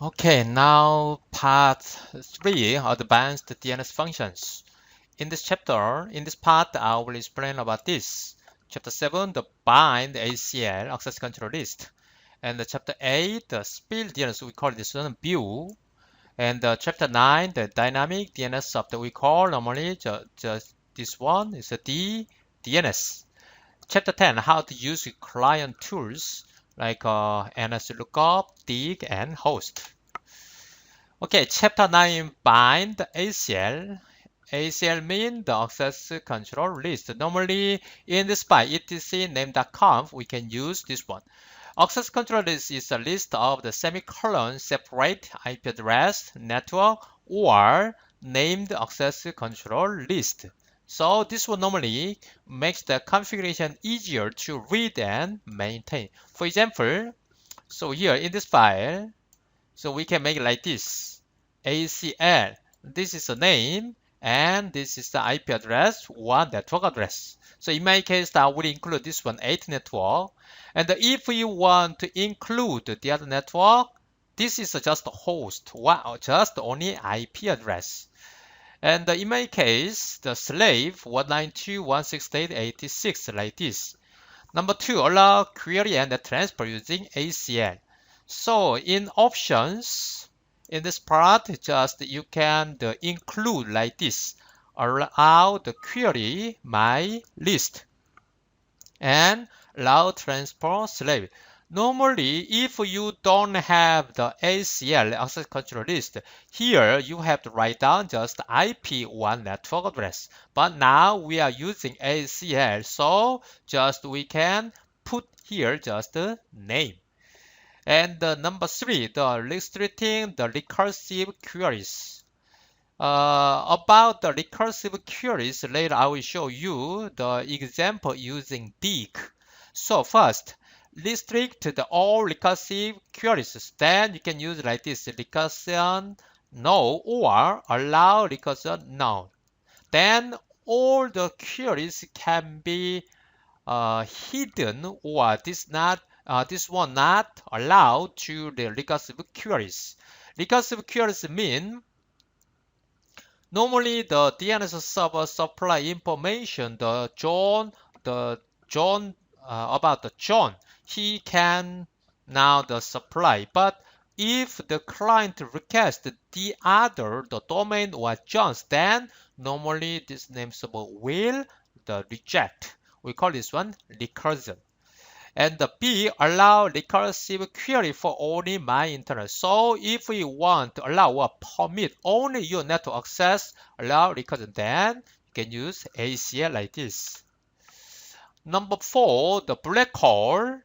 Okay, now part 3, Advanced DNS Functions. In this chapter, in this part, I will explain about this. Chapter 7, the bind ACL, access control list. And the chapter 8, the spill DNS, we call this one view. And chapter 9, the dynamic DNS software, we call normally just this one is a DNS. Chapter 10, how to use client tools like NS lookup, dig, and host. Okay, chapter 9, bind ACL. ACL means the access control list. Normally, in this by etc name.conf, we can use this one. Access control list is a list of the semicolon separate IP address, network, or named access control list. So this one normally makes the configuration easier to read and maintain. For example, so here in this file, so we can make it like this. ACL. This is the name and this is the IP address, one network address. So in my case, I will include this one, 8 network. And if you want to include the other network, this is just a host, just only IP address. And in my case, the slave 192.168.86 like this. Number 2, allow query and transfer using ACL. So in options, in this part, just you can include like this, allow the query my list and allow transfer slave. Normally, if you don't have the ACL access control list, here you have to write down just IP1 network address. But now we are using ACL, so just we can put here just the name. And number 3, the restricting the recursive queries. About the recursive queries, later I will show you the example using dig. So first, restrict the all recursive queries. Then you can use like this, recursion no or allow recursion no. Then all the queries can be hidden or this one not allowed to the recursive queries. Recursive queries mean normally the DNS server supply information, the John about the John, he can now the supply. But if the client requests the domain or John's, then normally this name server will the reject. We call this one recursion. And the B, allow recursive query for only my internet. So if we want to allow or permit only your network access, allow recursion, then you can use ACL like this. Number 4, the black hole.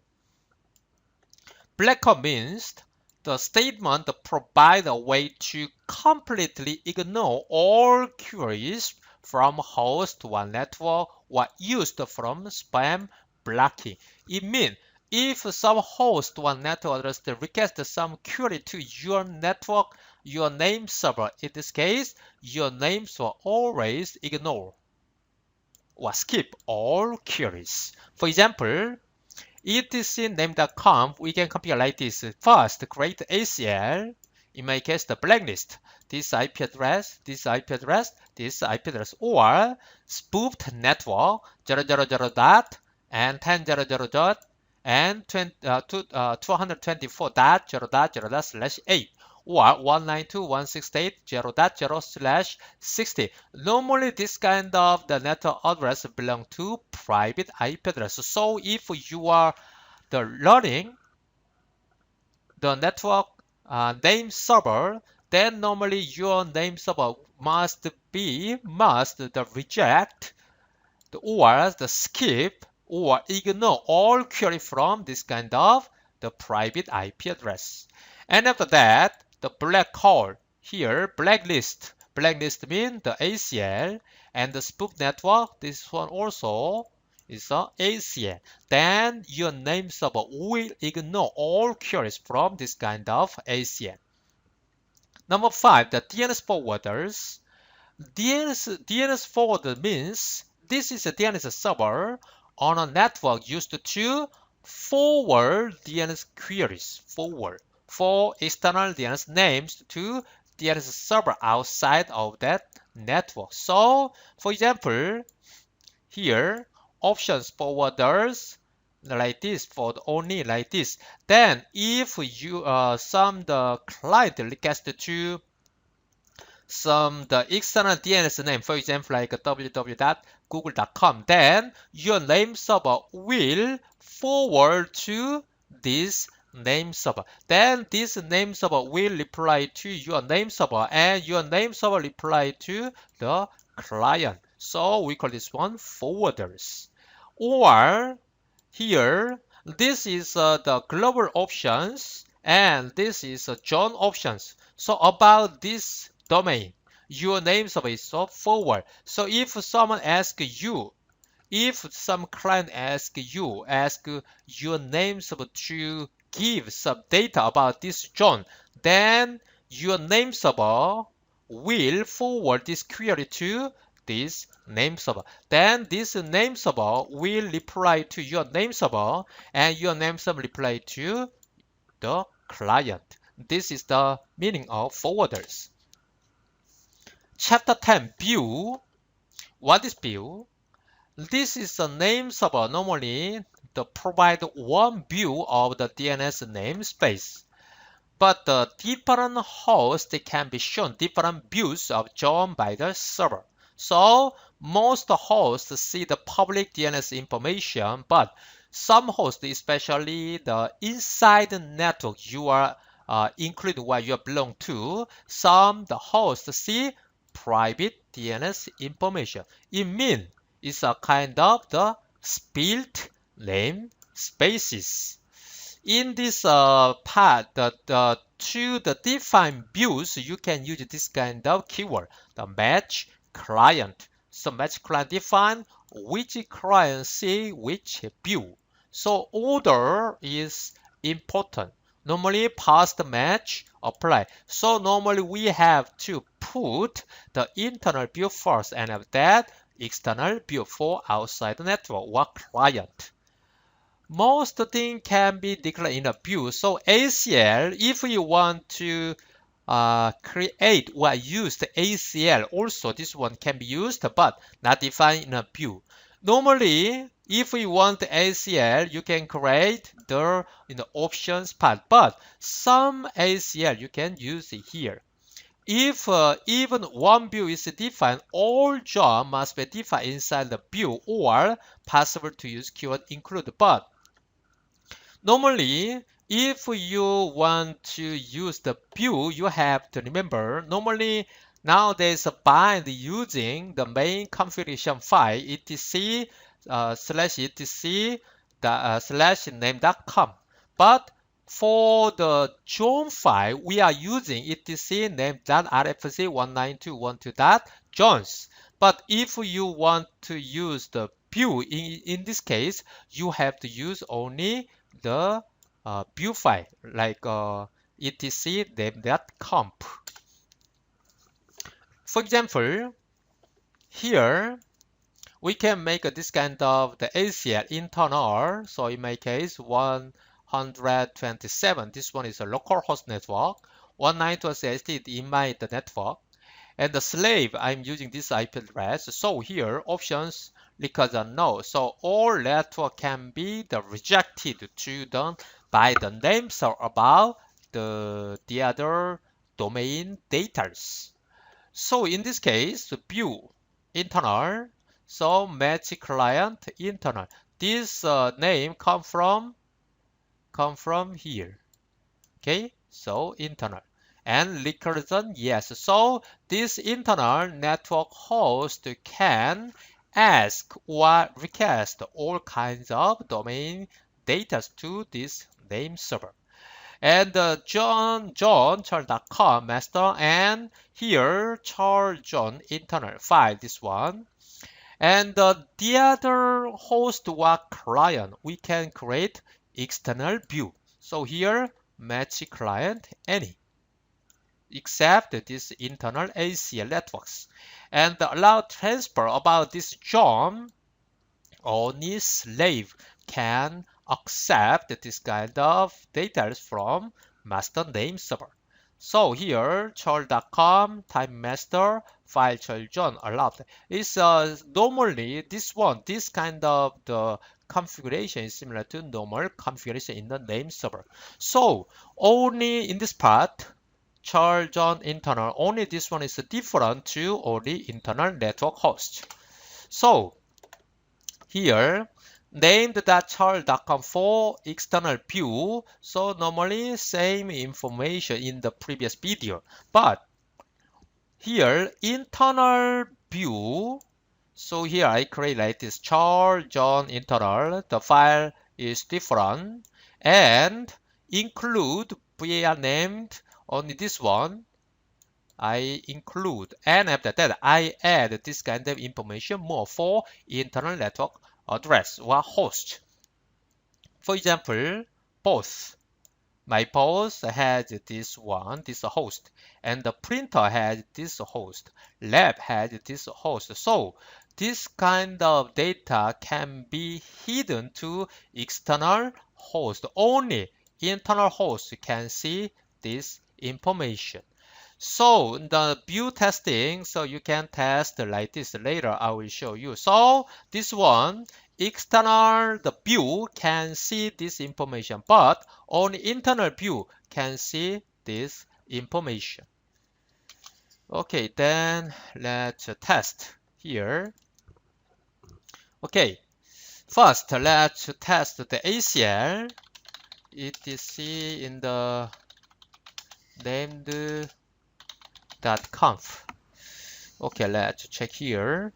Black hole means the statement provides a way to completely ignore all queries from host one network or used from spam blocking. It means if some host one network address requests some query to your network, your name server, in this case, your names will always ignore or skip all queries. For example, etc name.conf, we can compare like this. First, create ACL. In my case, the blacklist. This IP address, this IP address, this IP address, or spoofed network 000 dot and 10.0.0 dot and 224.0.0/8 or 192.168.0.0/60. Normally, this kind of the network address belong to private IP address. So if you are learning the network name server, then normally your name server must reject or the skip or ignore all query from this kind of the private IP address. And after that, the black hole here, blacklist. Blacklist means the ACL, and the spoof network, this one also is a ACL. Then your name server will ignore all queries from this kind of ACL. Number 5, the DNS forwarders. DNS forwarder means this is a DNS server on a network used to forward DNS queries. for external DNS names to DNS server outside of that network. So, for example, here options forwarders like this for only like this. Then, if you the client request to some the external DNS name, for example, like www.google.com, then your name server will forward to this name server. Then this name server will reply to your name server, and your name server reply to the client. So we call this one forwarders. Or here, this is the global options, and this is zone options. So about this domain, your name server is so forward. So if someone asks you, if some client asks your name server to give some data about this zone, then your name server will forward this query to this name server. Then this name server will reply to your name server, and your name server reply to the client. This is the meaning of forwarders. Chapter 10, view. What is view? This is a name server. Normally, they provide one view of the DNS namespace. But the different hosts can be shown different views of shown by the server. So most hosts see the public DNS information, but some hosts, especially the inside network you are included where you belong to, the hosts see private DNS information. It means it's a kind of the split name spaces. In this part, to the define views, you can use this kind of keyword, the match client. So match client define which client see which view. So order is important. Normally past match apply. So normally we have to put the internal view first and after that external view for outside the network or client. Most things can be declared in a view. So ACL, if you want to create or use the ACL, also this one can be used, but not defined in a view. Normally, if we want the ACL, you can create the in the options part, but some ACL you can use it here. If even one view is defined, all jobs must be defined inside the view or possible to use keyword include. But normally, if you want to use the view, you have to remember, normally nowadays bind using the main configuration file etc /etc /name.com. But for the zone file, we are using etc name.rfc192.12.zones. But if you want to use the view, in this case, you have to use only the view file like etc name.conf. For example, here we can make this kind of the ACL internal. So in my case, 127. This one is a localhost network. 192.168 in my network. And the slave, I'm using this IP address. So here, options records are no. So all network can be rejected to done by the name server about the other domain data. So in this case, view internal. So match client internal. This name come from here. Okay, so internal. And recursion, yes. So this internal network host can ask or request all kinds of domain data to this name server. And Charles.com master, and here Charles internal file, this one. And the other host or client, we can create external view. So here match client any, except this internal ACL networks. And allow transfer about this job, only slave can accept this kind of data from master name server. So here, char.com type master file children allowed. It's normally this kind of the configuration is similar to normal configuration in the name server. So only in this part, children internal, only this one is different to only internal network host. So here, named.char.com for external view. So normally same information in the previous video, but here internal view. So here I create like this char John internal. The file is different and include via named only this one. I include, and after that I add this kind of information more for internal network address or host. For example, both. My boss has this one, this host, and the printer has this host. Lab has this host. So this kind of data can be hidden to external host. Only internal host can see this information. So the view testing, so you can test like this later. I will show you. So this one, external the view can see this information, but only internal view can see this information. Okay, then let's test here. Okay, first let's test the ACL etc in the named.conf. Okay, let's check here.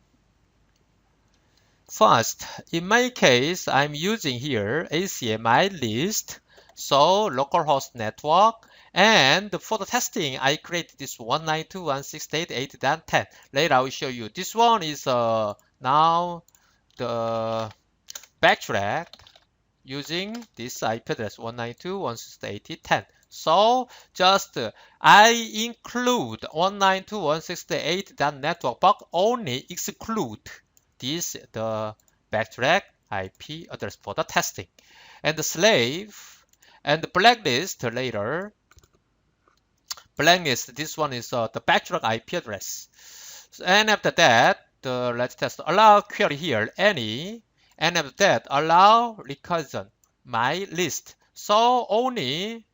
First, in my case, I'm using here ACMI list, so localhost network, and for the testing, I created this 192.168.8.10. Later, I will show you. This one is now the backtrack using this IP address 192.168.10. So just I include 192.168.network, but only exclude this the backtrack IP address for the testing. And the slave and the blacklist later. Blacklist, this one is the backtrack IP address. And after that, let's test allow query here any. And after that, allow recursion my list. So only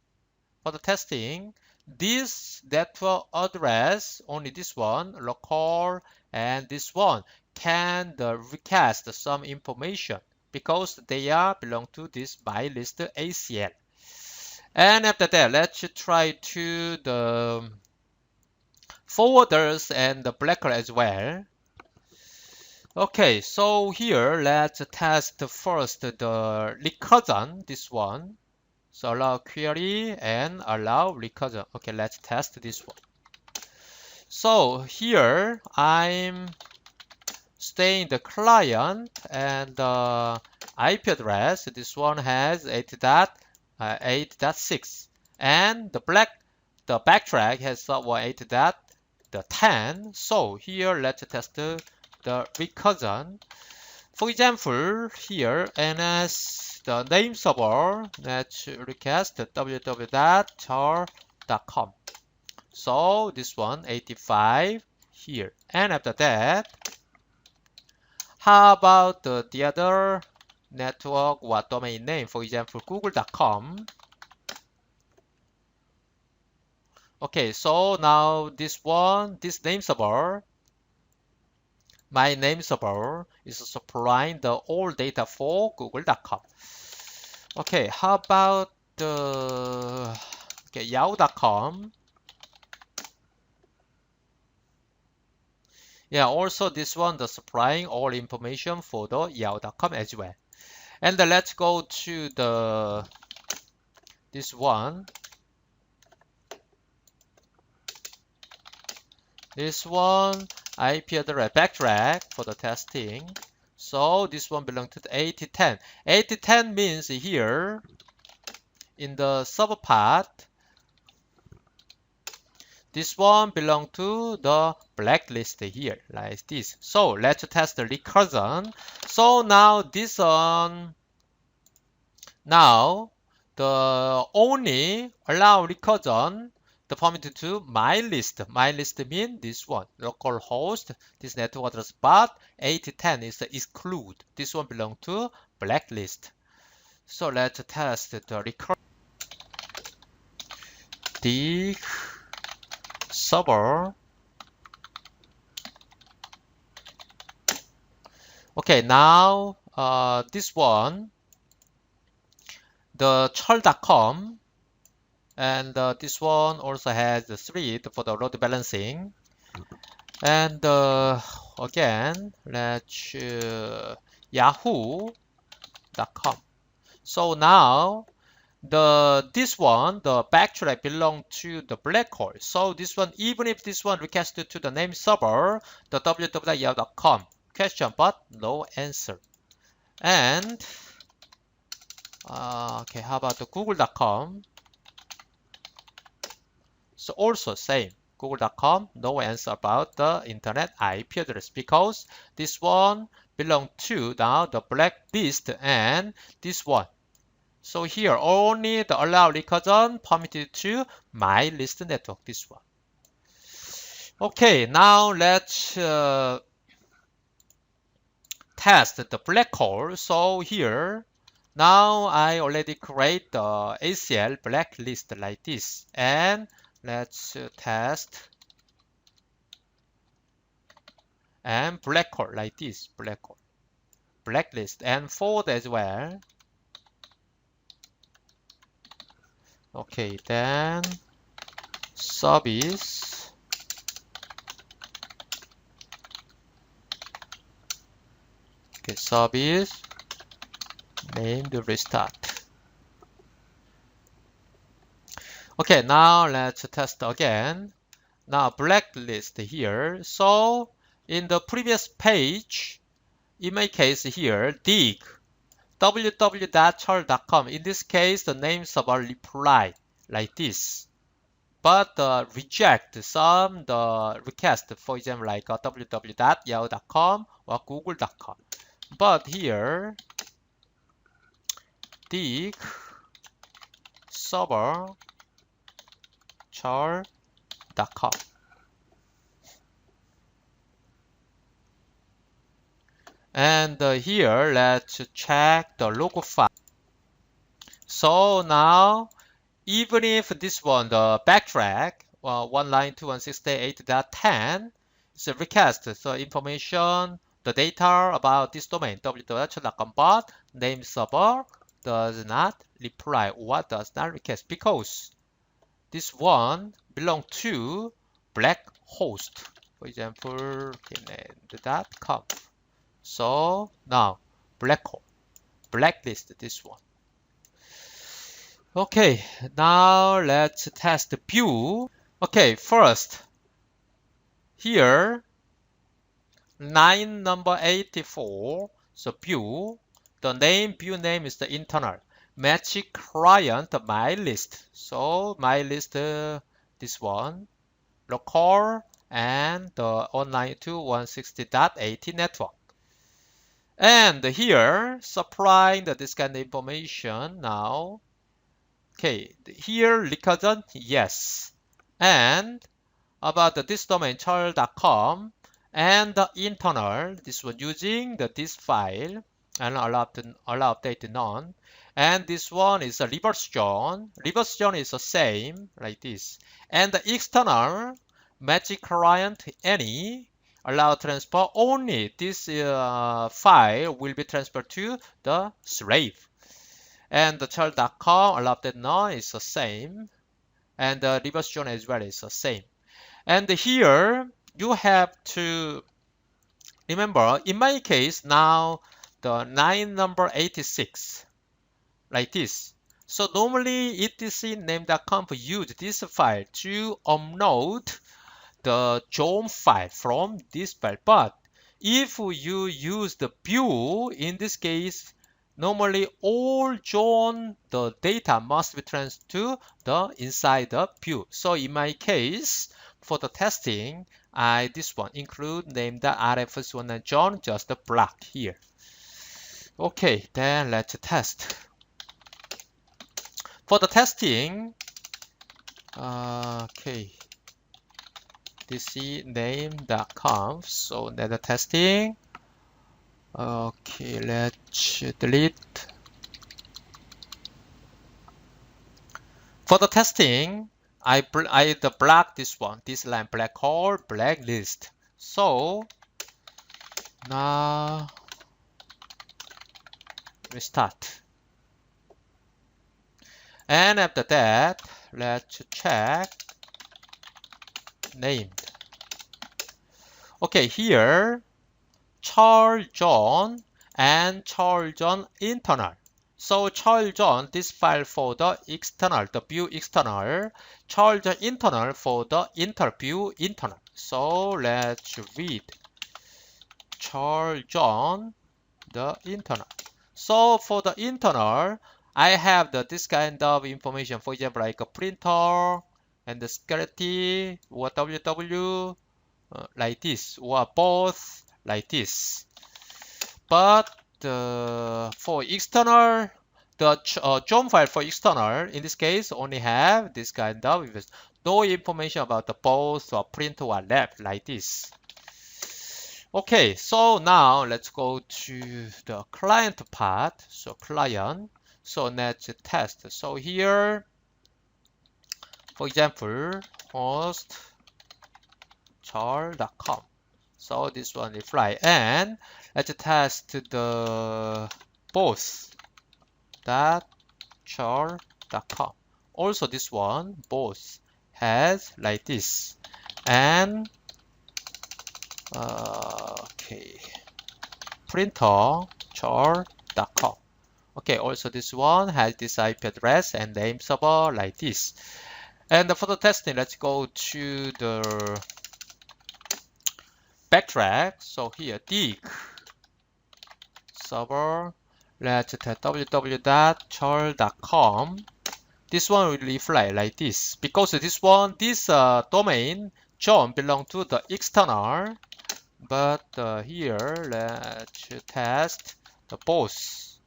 for the testing, this network address, only this one, local, and this one can request some information because they are belong to this my list ACL. And after that, let's try to the forwarders and the blocker as well. Okay, so here let's test first the recursion, this one. So allow query and allow recursion. Okay, let's test this one. So here I'm staying the client and the IP address. This one has 8.8.6 and the backtrack has 8.10. So here let's test the recursion. For example, here NS the name server, let's request www.char.com. So this one 85 here. And after that, how about the other network or domain name? For example, google.com. Okay, so now this one, this name server, my name server is supplying the all data for google.com. Okay, how about the yahoo.com? Yeah, also this one, the supplying all information for the yahoo.com as well. And let's go to this one. This one, IP address backtrack for the testing. So this one belongs to the 8010. 8010 means here in the server part, this one belongs to the blacklist here, like this. So let's test the recursion. So now this one, now the only allow recursion, the permitted to my list. My list mean this one, localhost, this network address, but 8010 is the exclude. This one belong to blacklist. So let's test the recursion. The server. Okay, now this one, the chal.com, and this one also has the thread for the load balancing. And again, let's yahoo.com. So now this one, the backtrack belong to the black hole. So this one, even if this one requested to the name server, the www.yahoo.com question, but no answer. And okay, how about the google.com? So also same, google.com, no answer about the internet IP address because this one belong to now the blacklist and this one. So here only the allow recursion permitted to my list network, this one. Okay, now let's test the black hole. So here, now I already create the ACL blacklist like this. And let's test and black hole like this, black hole, blacklist and fold as well. Okay, then service. Okay, service named restart. Okay, now let's test again. Now blacklist here. So in the previous page, in my case here, dig www.chal.com. In this case, the name server reply like this. But reject some the request, for example, like www.yahoo.com or google.com. But here, dig server chal.com. And here, let's check the log file. So now, even if this one, the backtrack, 192.168.10, is a request, so information, the data about this domain, www.chal.com, but name server does not reply or does not request because this one belong to black host. For example, .com. So now black hole, blacklist this one. Okay, now let's test the view. Okay, first here line number 84. So view, the view name is the internal. Match client my list. So my list this one, local and the 192.160.80 network. And here, supplying this kind of information now. Okay, here recursion, yes. And about this domain, chal.com, and the internal, this one using this file, and allow update none. And this one is a reverse join. Reverse join is the same, like this. And the external, magic client any, allow transfer only. This file will be transferred to the slave. And the chal.com allow that none is the same. And the reverse join as well is the same. And here you have to remember, in my case, now the line number 86, like this. So normally etc name.conf use this file to upload the JOM file from this file. But if you use the view, in this case, normally all JOM the data must be transferred to the inside the view. So in my case, for the testing, this one include name.rfs1 JOM just a block here. Okay, then let's test. For the testing, okay, dcname.com. So net testing. Okay, let's delete. For the testing, I block this one, this line black hole blacklist. So now restart. And after that, let's check named. Okay, here Charles John and Charles John internal. So Charles John, this file for the external, the view external. Charles John internal for the interview internal. So let's read Charles John, the internal. So for the internal, I have this kind of information, for example, like a printer and the security or WW like this, or both like this. But for external, the John file for external, in this case, only have this kind of no information about the both or print or left like this. Okay, so now let's go to the client part. So client, so let's test. So here, for example, host char.com. So this one is fly, and let's test the both that char.com. Also this one both has like this, and okay, printer char.com. Okay, also this one has this IP address and name server like this. And for the testing, let's go to the backtrack. So here, dig server, let's test www.char.com. This one will reflect like this, because this domain John belong to the external. But here, let's test the both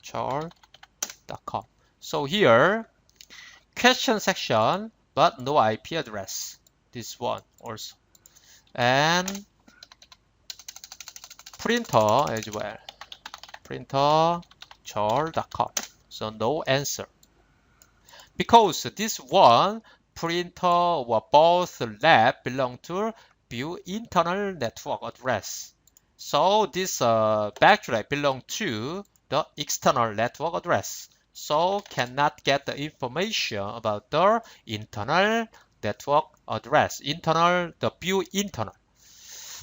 char.com. So here, question section, but no IP address. This one also. And printer as well. Printer char.com. So no answer. Because this one, printer or both lab belong to view internal network address. So this backtrack belong to the external network address. So cannot get the information about the internal network address, the view internal.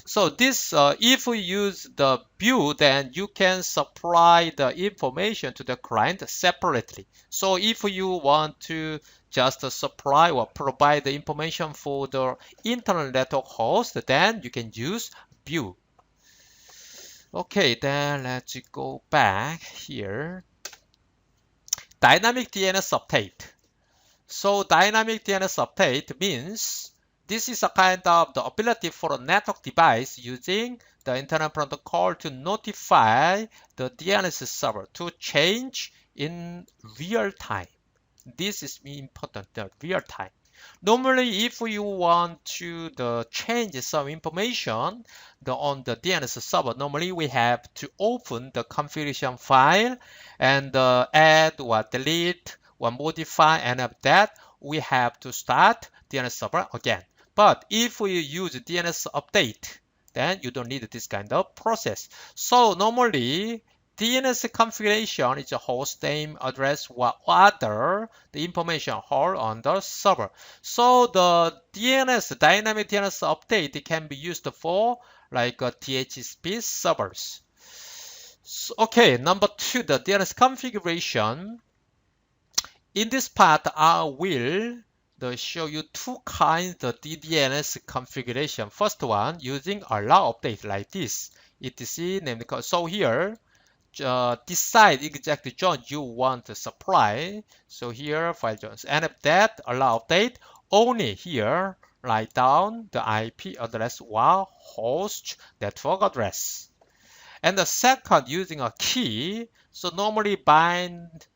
So this, if we use the view, then you can supply the information to the client separately. So if you want to just supply or provide the information for the internal network host, then you can use view. Okay, then let's go back here. Dynamic DNS update. So dynamic DNS update means this is a kind of the ability for a network device using the internet protocol to notify the DNS server to change in real time. This is important, the real time. Normally, if you want to change some information on the DNS server, normally we have to open the configuration file and add or delete or modify, and after that, we have to start DNS server again. But if we use DNS update, then you don't need this kind of process. So normally, DNS configuration is a host name, address, or other the information held on the server. So the dynamic DNS update can be used for like DHCP servers. So, okay, number 2, the DNS configuration. In this part, I will show you 2 kinds of DNS configuration. First one, using allow update like this, etc. name. So here, decide exact zone you want to supply. So here, file zones, and if that allow update, only here write down the IP address or host network address. And the second, using a key. So normally bind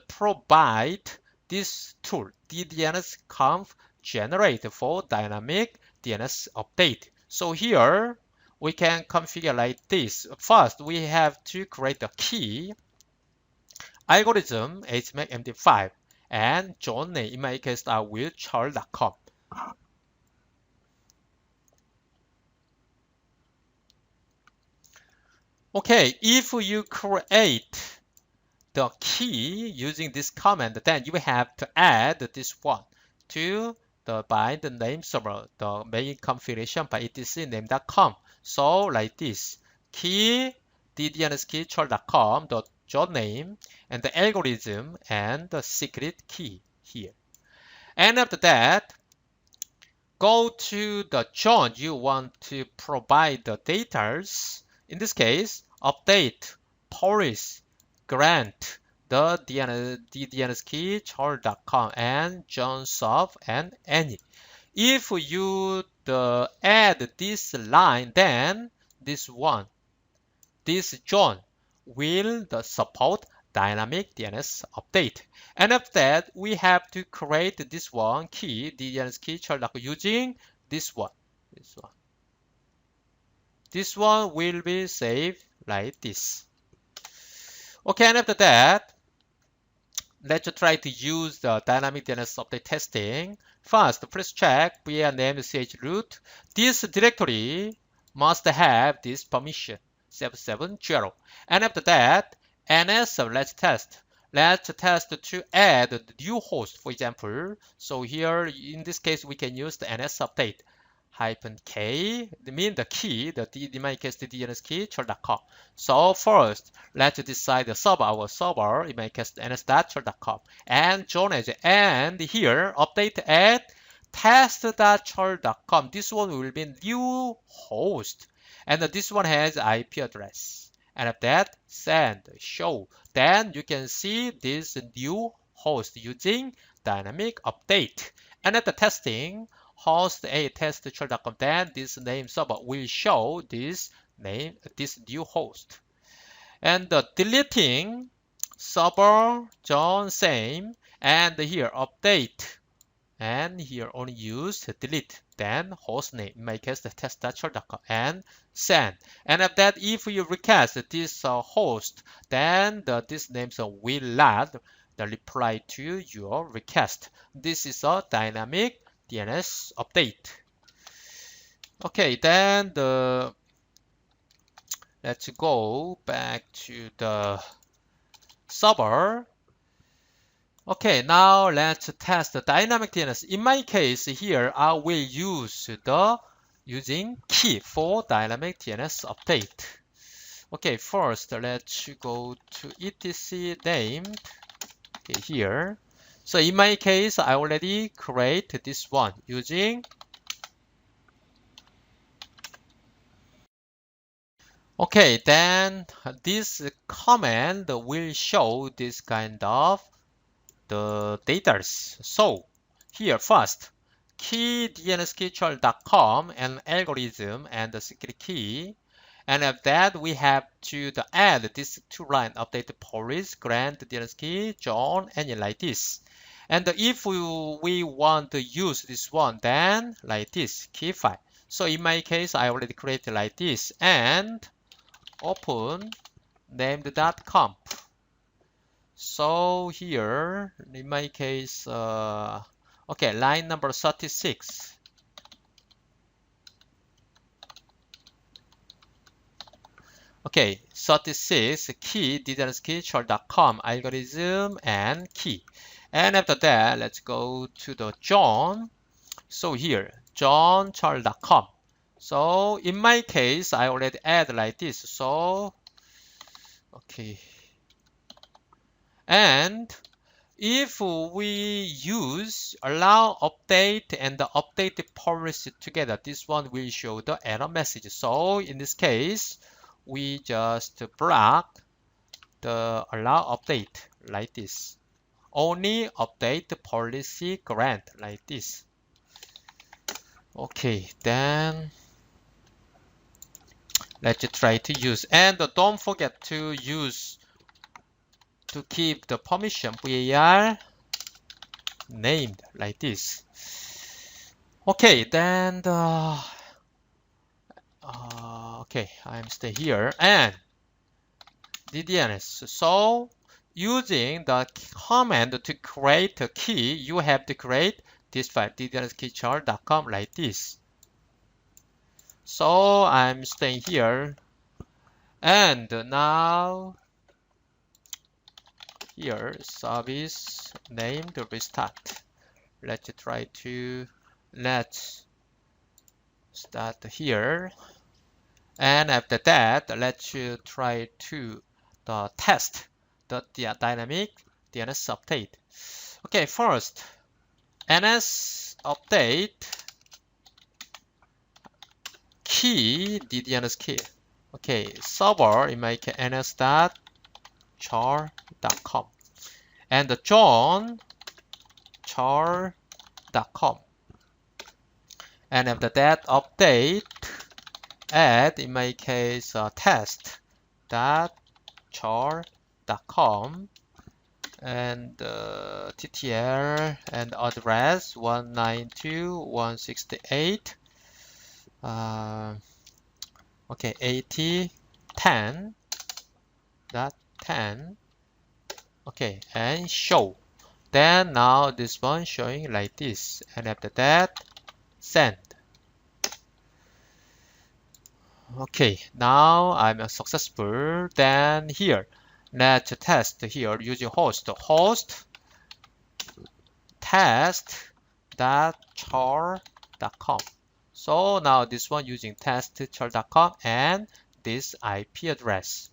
provide this tool, DNS-conf generate for dynamic DNS update. So here we can configure like this. First, we have to create a key, algorithm HMAC MD5, and zone name. In my case, I will charl.com. Okay, if you create the key using this command, then you have to add this one to the bind name server, the main configuration by etc name.com. So like this, key DNS key char.com, the job name, and the algorithm, and the secret key here. And after that, go to the zone you want to provide the data. In this case, update, policy, grant, the DNS key, char.com, and zone sub, and any. If you add this line, then this zone will support dynamic DNS update. And after that, we have to create this one key, DNS key char.com, using this one. This one will be saved like this. Okay, and after that, let's try to use the dynamic DNS update testing. First, please check via name chroot. This directory must have this permission 770. And after that, NS let's test. Let's test to add the new host, for example. So here, in this case, we can use the NS update -k, mean the key, in my case, the DNS key, char.com. So first, let's decide the server, our server, in my case, ns.char.com, and zone as, and here, update at test.char.com. This one will be new host, and this one has IP address. And after that, send, show. Then you can see this new host using dynamic update. And at the testing, host a test.char.com, then this name server will show this name, this new host. And deleting server, zone, same, and here update, and here only use delete, then host name, in my case the test.char.com, and send. And after that, if you request this host, then this name will add the reply to your request. This is a dynamic DNS update. Okay, then let's go back to the server. Okay, now let's test the dynamic DNS. In my case here, I will use using key for dynamic DNS update. Okay, first let's go to etc named. Okay, here. So in my case, I already create this one using. Okay, then this command will show this kind of the data. So here first, key dnskeychar.com and algorithm and the secret key. And after that, we have to add this two line update policy, grant, DNS key, zone, and like this. And if we want to use this one, then like this, key file. So in my case, I already created like this, and open named.conf. So here, in my case, okay, line number 36. Okay, 36, key, dnskeychar.com, algorithm, and key. And after that, let's go to the zone. So here, zonechar.com. So in my case, I already add like this. So, okay. And if we use allow update and the update policy together, this one will show the error message. So in this case, we just block the allow update like this. Only update policy grant like this. Okay, then let's try to use. And don't forget to use to keep the permission var named like this. Okay, then okay, I'm stay here and DNS. So using the command to create a key, you have to create this file dnskeychar.com like this. So I'm staying here and now here service named restart. Let's start here. And after that, let's try to test the dynamic DNS update. Okay, first, NS update key, DNS key. Okay, server, in my case, ns.char.com. And the John, char.com. And after that, update, add, in my case, test.char.com and TTL and address 192.168 okay 80.10.10 okay and show. Then now this one showing like this and after that send. Okay, now I'm successful. Then here, let's test here using host test.char.com. So now this one using test.char.com and this IP address.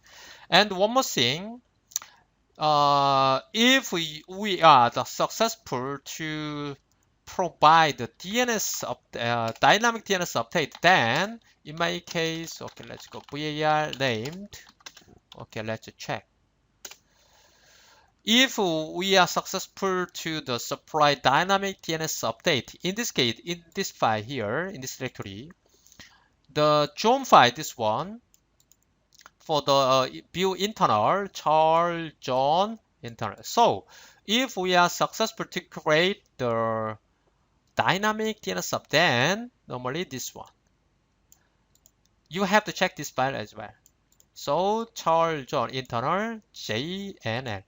And one more thing, if we are successful to provide the dynamic DNS update, then in my case, okay, let's go var named. Okay, let's check. If we are successful to the supply dynamic DNS update, in this case, in this file here, in this directory, the John file, this one, for the view internal, char John internal. So if we are successful to create the dynamic DNS update, then normally this one. You have to check this file as well. So char John internal JNL.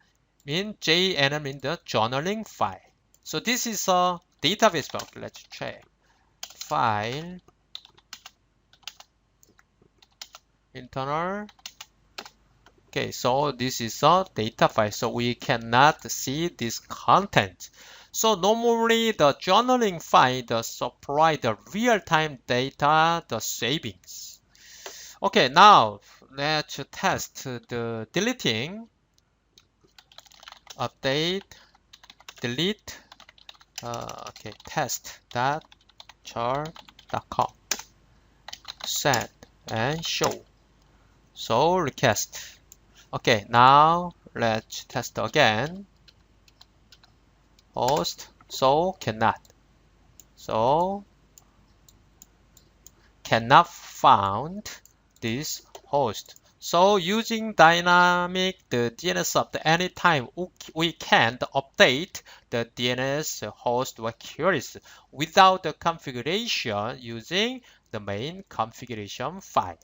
JNL means the journaling file. So this is a database file. Let's check. File internal. Okay, so this is a data file. So we cannot see this content. So normally the journaling file supply the real-time data, the savings. Okay, now let's test the deleting. Update, delete, okay, test.char.com. Send and show. So request. Okay, now let's test again. Host, so cannot. So cannot found this host. So using dynamic the DNS update anytime we can update the DNS host or queries without the configuration using the main configuration file.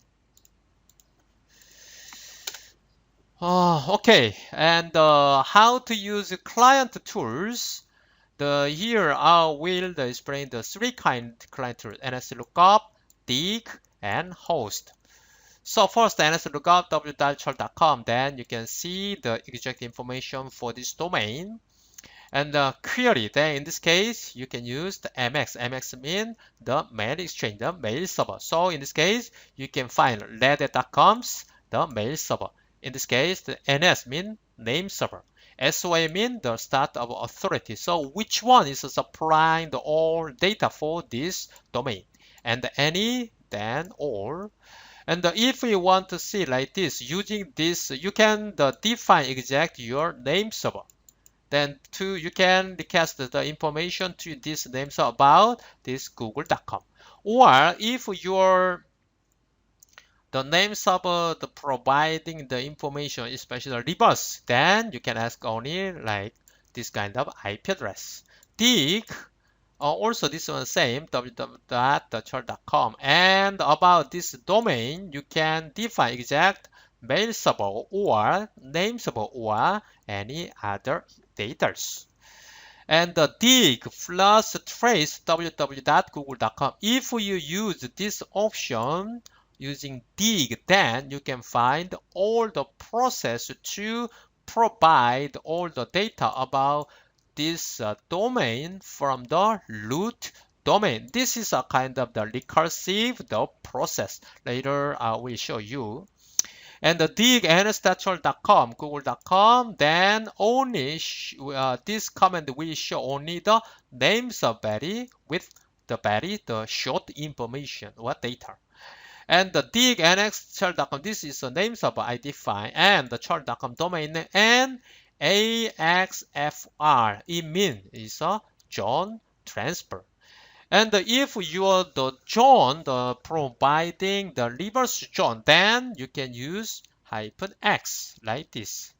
Okay, and how to use client tools. Here I will explain the three kind client tools: NS lookup, dig, and host. So first, NS lookup w.char.com. Then you can see the exact information for this domain. And the query, then in this case, you can use the MX. MX means the mail exchange, the mail server. So in this case, you can find reddit.com's the mail server. In this case, the NS means name server. SOA means the start of authority. So which one is supplying the all data for this domain? And any, then all. And if you want to see like this, using this, you can define exact your name server. Then you can request the information to this name server about this google.com. Or if your the name server the providing the information, especially reverse, then you can ask only like this kind of IP address. dig, also this one same, www.thechart.com. And about this domain, you can define exact mail server or name server or any other data. And the dig plus trace www.google.com. If you use this option using dig, then you can find all the process to provide all the data about this domain from the root domain. This is a kind of the recursive process. Later I will show you. And the DNS-Server.com, google.com, then only this command will show only the names of body with the short information or data. And the DNS-Server.com, this is the names of I define, and the chart.com domain name, and AXFR, it means it's a zone transfer. And if you are the zone, the providing the reverse zone, then you can use -x like this.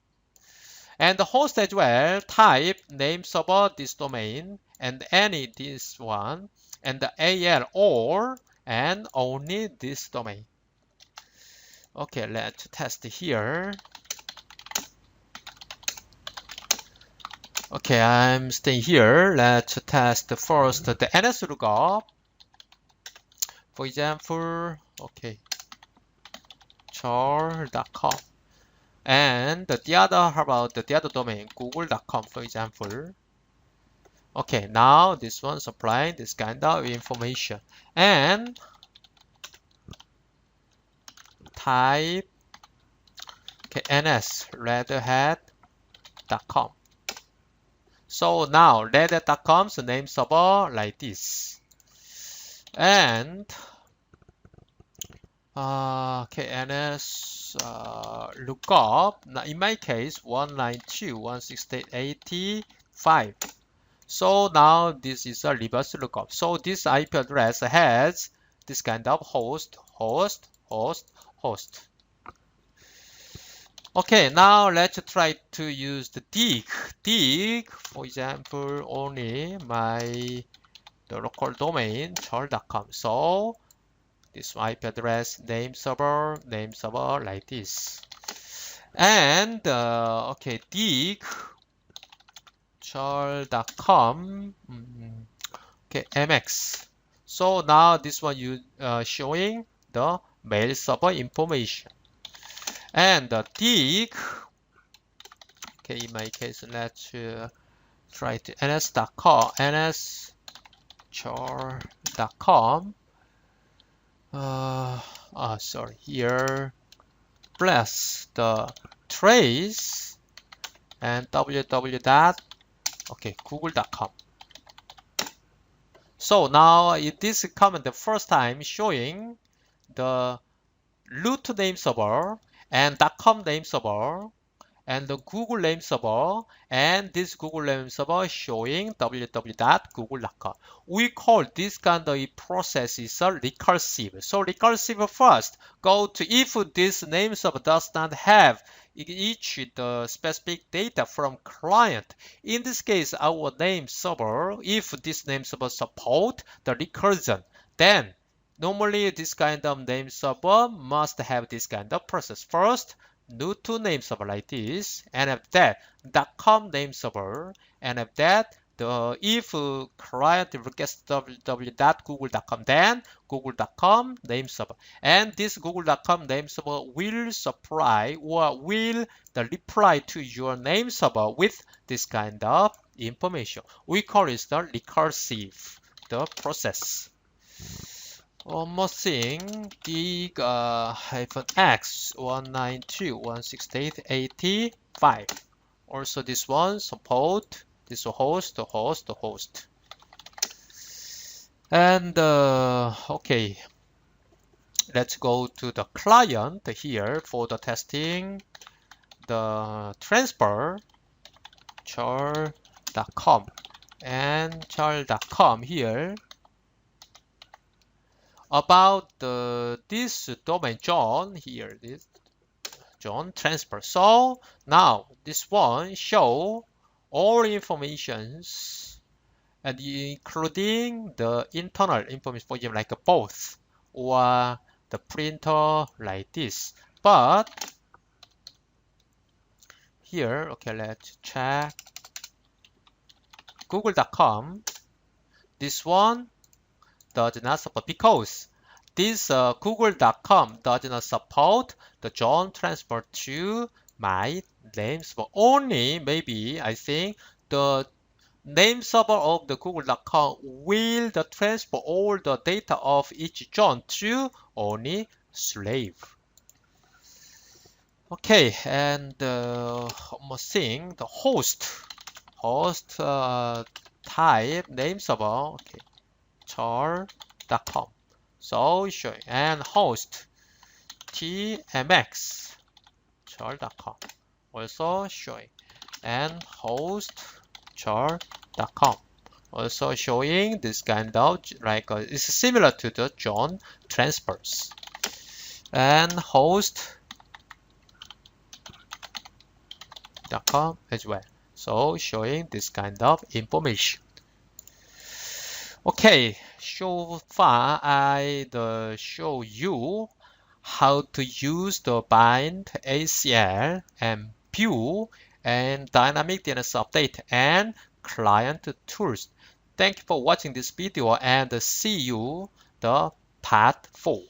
And the host as well, type name server this domain and any this one, and the AL or and only this domain. Okay, let's test here. Okay, I'm staying here. Let's test first the NS lookup. For example, okay, char.com. And the other, how about the other domain, google.com, for example. Okay, now this one supplying this kind of information. And type ns redhat.com. So now redhat.com's name server like this. And ns lookup. Now in my case 192.168.85. So now this is a reverse lookup. So this IP address has this kind of host. Okay, now let's try to use the dig. Dig, for example, only the local domain char.com. So this IP address, name server like this. And okay, dig char.com. Okay, mx. So now this one you showing the mail server information. And dig, okay, in my case, let's try to ns.com, nschar.com. Sorry, here, plus the trace and google.com. So now this comment the first time showing the root name server and .com name server and the Google name server, and this Google name server showing www.google.com. We call this kind of process is a recursive. So recursive first go to if this name server does not have each the specific data from client. In this case, our name server, if this name server support the recursion, then normally this kind of name server must have this kind of process. First, root name server like this, and after that .com name server, and after that if client requests www.google.com, then google.com name server, and this google.com name server will supply or will reply to your name server with this kind of information. We call it the recursive process. One more thing, dig -x 192.168.85. Also this one support this host. And okay, let's go to the client here for the testing the transfer char.com and char.com here. about this domain John here, this John transfer. So now this one show all informations and including the internal information, for example, like both or the printer like this. But here, okay, let's check google.com. This one does not support because this google.com does not support the John transfer to my name server. Only maybe I think the name server of the google.com will transfer all the data of each John to only slave. Okay, and one more thing, the host type name server, okay, char.com. So showing and host tmx char.com also showing and host char.com also showing this kind of like it's similar to the John transfers and host.com as well. So showing this kind of information. Okay, so far I show you how to use the bind ACL and view and dynamic DNS update and client tools. Thank you for watching this video and see you the part 4.